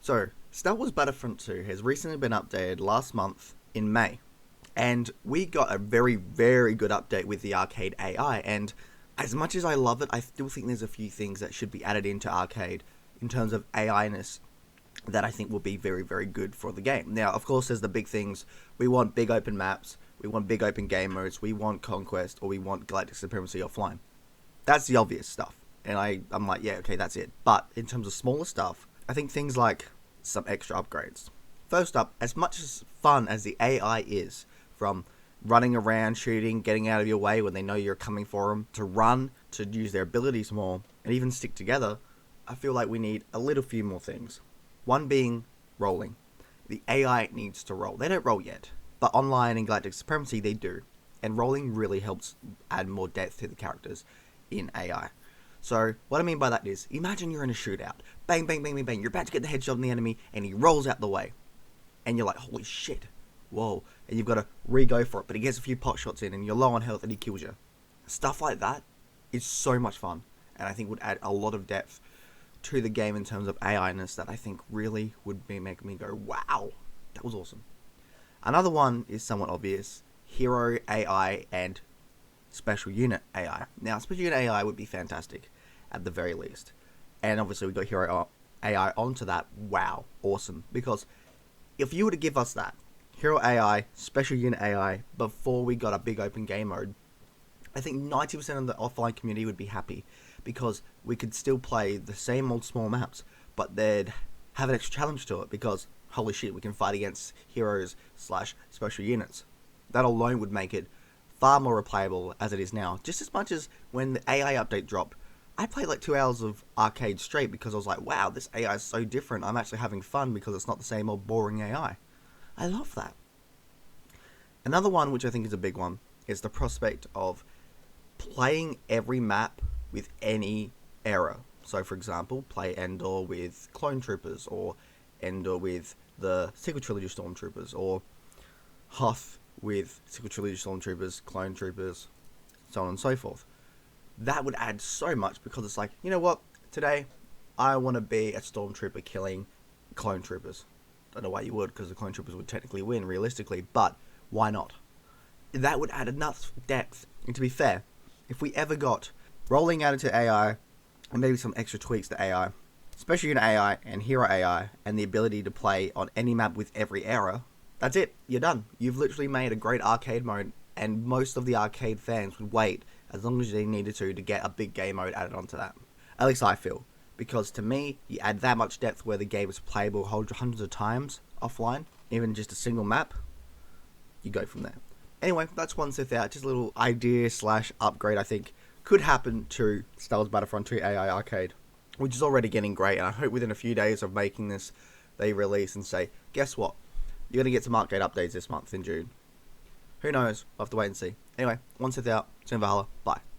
So, Star Wars Battlefront 2 has recently been updated last month in May, and we got a very, very good update with the arcade AI, and as much as I love it, I still think there's a few things that should be added into arcade in terms of AI-ness that I think will be very, very good for the game. Now, of course, there's the big things. We want big open maps, we want big open game modes, we want Conquest, or we want Galactic Supremacy offline. That's the obvious stuff, and I'm like, yeah, okay, that's it. But in terms of smaller stuff, I think things like some extra upgrades. First up, as much as fun as the AI is, from running around, shooting, getting out of your way when they know you're coming for them, to run, to use their abilities more, and even stick together, I feel like we need a little few more things. One being rolling. The AI needs to roll. They don't roll yet, but online in Galactic Supremacy they do, and rolling really helps add more depth to the characters in AI. So, what I mean by that is, imagine you're in a shootout. Bang, bang, bang, bang, bang. You're about to get the headshot on the enemy, and he rolls out the way. And you're like, holy shit. Whoa. And you've got to re-go for it, but he gets a few pot shots in, and you're low on health, and he kills you. Stuff like that is so much fun, and I think would add a lot of depth to the game in terms of AI-ness that I think really would make me go, wow, that was awesome. Another one is somewhat obvious. Hero AI and Special Unit AI. Now, Special Unit AI would be fantastic, at the very least. And obviously we got Hero AI onto that. Wow, awesome. Because if you were to give us that, Hero AI, Special Unit AI, before we got a big open game mode, I think 90% of the offline community would be happy. Because we could still play the same old small maps, but they'd have an extra challenge to it. Because, holy shit, we can fight against heroes / special units. That alone would make it far more replayable as it is now. Just as much as when the AI update dropped, I played like 2 hours of arcade straight because I was like, wow, this AI is so different. I'm actually having fun because it's not the same old boring AI. I love that. Another one, which I think is a big one, is the prospect of playing every map with any era. So, for example, play Endor with Clone Troopers, or Endor with the Sequel Trilogy Stormtroopers, or Hoth with Sequel Trilogy Stormtroopers, Clone Troopers, so on and so forth. That would add so much because it's like, you know what, today I want to be a Stormtrooper killing Clone Troopers. Don't know why you would, because the Clone Troopers would technically win realistically, but why not? That would add enough depth. And to be fair, if we ever got rolling out into AI, and maybe some extra tweaks to AI, Special Unit AI and Hero AI, and the ability to play on any map with every era, that's it. You're done. You've literally made a great arcade mode, and most of the arcade fans would wait as long as they needed to get a big game mode added onto that. At least I feel. Because to me, you add that much depth where the game is playable hundreds of times offline, even just a single map, you go from there. Anyway, that's one Sith out. Just a little idea / upgrade I think could happen to Star Wars Battlefront 2 AI Arcade, which is already getting great, and I hope within a few days of making this, they release and say, guess what? You're going to get some arcade updates this month in June. Who knows? We'll have to wait and see. Anyway, one Sith out. Sin Valhalla. Bye.